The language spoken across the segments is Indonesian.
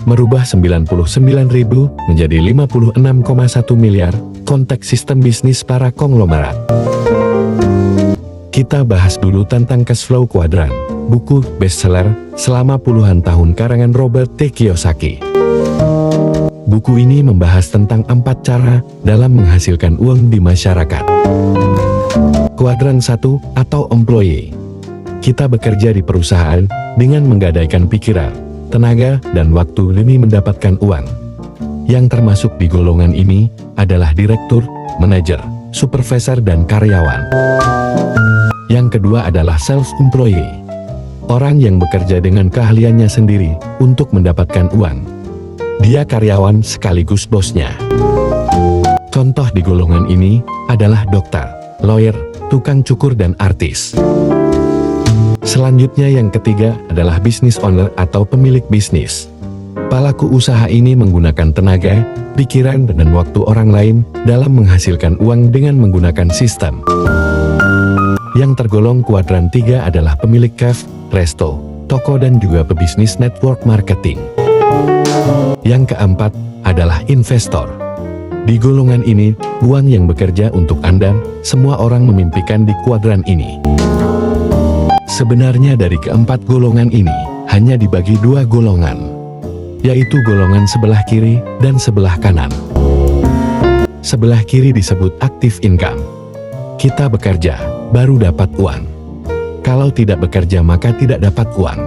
merubah 99.000 menjadi 56,1 miliar, konteks sistem bisnis para konglomerat. Kita bahas dulu tentang cash flow kuadran, buku bestseller selama puluhan tahun karangan Robert T. Kiyosaki. Buku ini membahas tentang 4 cara dalam menghasilkan uang di masyarakat. Kuadran 1 atau employee. Kita bekerja di perusahaan dengan menggadaikan pikiran, tenaga, dan waktu demi mendapatkan uang. Yang termasuk di golongan ini adalah direktur, manajer, supervisor, dan karyawan. Yang kedua adalah self-employee. Orang yang bekerja dengan keahliannya sendiri untuk mendapatkan uang. Dia karyawan sekaligus bosnya. Contoh di golongan ini adalah dokter, lawyer, tukang cukur, dan artis. Selanjutnya yang ketiga adalah business owner atau pemilik bisnis. Pelaku usaha ini menggunakan tenaga, pikiran, dan waktu orang lain dalam menghasilkan uang dengan menggunakan sistem. Yang tergolong kuadran 3 adalah pemilik cafe, resto, toko, dan juga pebisnis network marketing. Yang keempat adalah investor. Di golongan ini, uang yang bekerja untuk Anda, semua orang memimpikan di kuadran ini. Sebenarnya dari keempat golongan ini, hanya dibagi 2 golongan, yaitu golongan sebelah kiri dan sebelah kanan. Sebelah kiri disebut active income. Kita bekerja, baru dapat uang. Kalau tidak bekerja maka tidak dapat uang.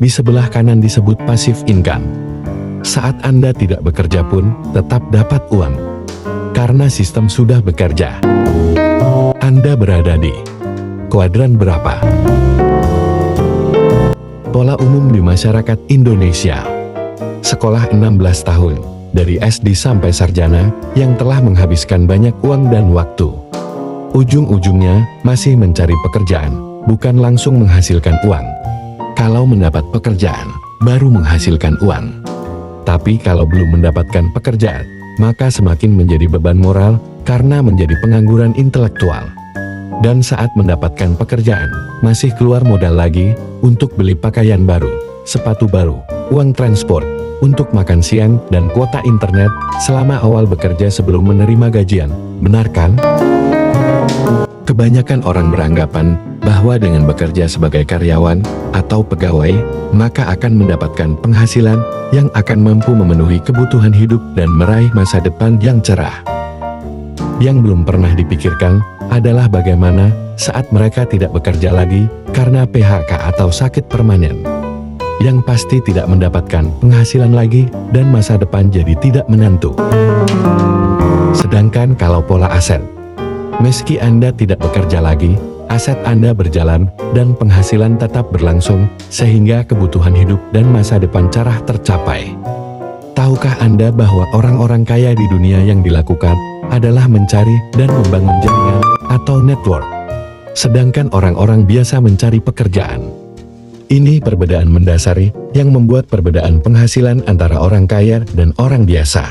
Di sebelah kanan disebut passive income. Saat Anda tidak bekerja pun, tetap dapat uang. Karena sistem sudah bekerja. Anda berada di kuadran berapa? Pola umum di masyarakat Indonesia. Sekolah 16 tahun, dari SD sampai sarjana, yang telah menghabiskan banyak uang dan waktu. Ujung-ujungnya, masih mencari pekerjaan, bukan langsung menghasilkan uang. Kalau mendapat pekerjaan, baru menghasilkan uang. Tapi kalau belum mendapatkan pekerjaan, maka semakin menjadi beban moral, karena menjadi pengangguran intelektual. Dan saat mendapatkan pekerjaan, masih keluar modal lagi, untuk beli pakaian baru, sepatu baru, uang transport, untuk makan siang, dan kuota internet, selama awal bekerja sebelum menerima gajian. Benar kan? Kebanyakan orang beranggapan bahwa dengan bekerja sebagai karyawan atau pegawai, maka akan mendapatkan penghasilan yang akan mampu memenuhi kebutuhan hidup dan meraih masa depan yang cerah. Yang belum pernah dipikirkan adalah bagaimana saat mereka tidak bekerja lagi karena PHK atau sakit permanen. Yang pasti tidak mendapatkan penghasilan lagi dan masa depan jadi tidak menentu. Sedangkan kalau pola aset, meski Anda tidak bekerja lagi, aset Anda berjalan, dan penghasilan tetap berlangsung, sehingga kebutuhan hidup dan masa depan cerah tercapai. Tahukah Anda bahwa orang-orang kaya di dunia yang dilakukan adalah mencari dan membangun jaringan atau network? Sedangkan orang-orang biasa mencari pekerjaan. Ini perbedaan mendasari yang membuat perbedaan penghasilan antara orang kaya dan orang biasa.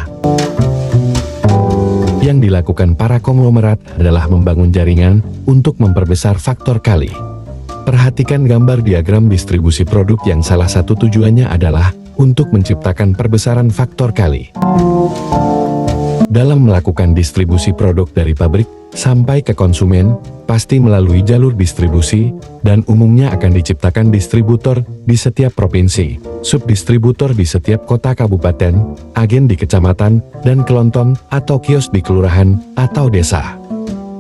Yang dilakukan para konglomerat adalah membangun jaringan untuk memperbesar faktor kali. Perhatikan gambar diagram distribusi produk yang salah satu tujuannya adalah untuk menciptakan perbesaran faktor kali. Dalam melakukan distribusi produk dari pabrik sampai ke konsumen, pasti melalui jalur distribusi, dan umumnya akan diciptakan distributor di setiap provinsi, subdistributor di setiap kota kabupaten, agen di kecamatan, dan kelontong atau kios di kelurahan atau desa.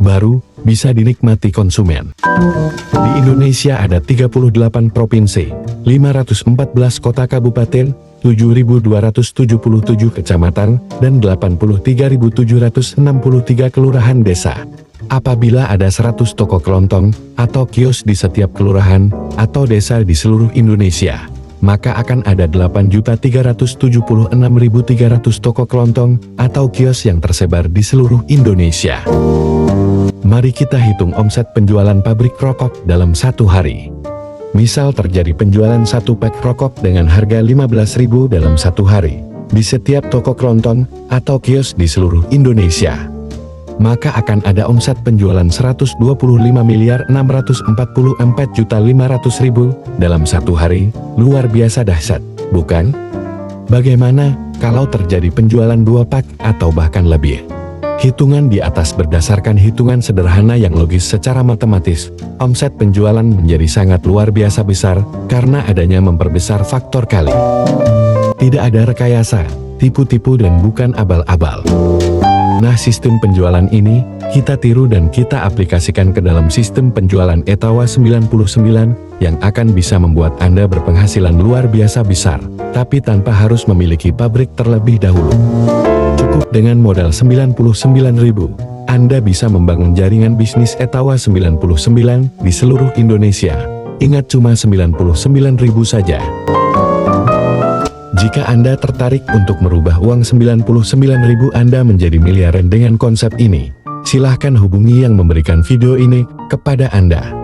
Baru bisa dinikmati konsumen. Di Indonesia ada 38 provinsi, 514 kota kabupaten, 7.277 kecamatan, dan 83.763 kelurahan desa. Apabila ada 100 toko kelontong atau kios di setiap kelurahan atau desa di seluruh Indonesia, maka akan ada 8.376.300 toko kelontong atau kios yang tersebar di seluruh Indonesia. Mari kita hitung omset penjualan pabrik rokok dalam satu hari. Misal terjadi penjualan satu pak rokok dengan harga 15.000 dalam satu hari, di setiap toko kelontong atau kios di seluruh Indonesia. Maka akan ada omset penjualan 125.644.500.000 dalam satu hari, luar biasa dahsyat. bukan? Bagaimana kalau terjadi penjualan 2 pak atau bahkan lebih? Hitungan di atas berdasarkan hitungan sederhana yang logis secara matematis, omset penjualan menjadi sangat luar biasa besar karena adanya memperbesar faktor kali. Tidak ada rekayasa, tipu-tipu dan bukan abal-abal. Nah, sistem penjualan ini kita tiru dan kita aplikasikan ke dalam sistem penjualan Etawa 99 yang akan bisa membuat Anda berpenghasilan luar biasa besar, tapi tanpa harus memiliki pabrik terlebih dahulu. Cukup dengan modal 99.000, Anda bisa membangun jaringan bisnis Etawa 99 di seluruh Indonesia. Ingat, cuma 99.000 saja. Jika Anda tertarik untuk merubah uang 99.000 Anda menjadi miliaran dengan konsep ini, silahkan hubungi yang memberikan video ini kepada Anda.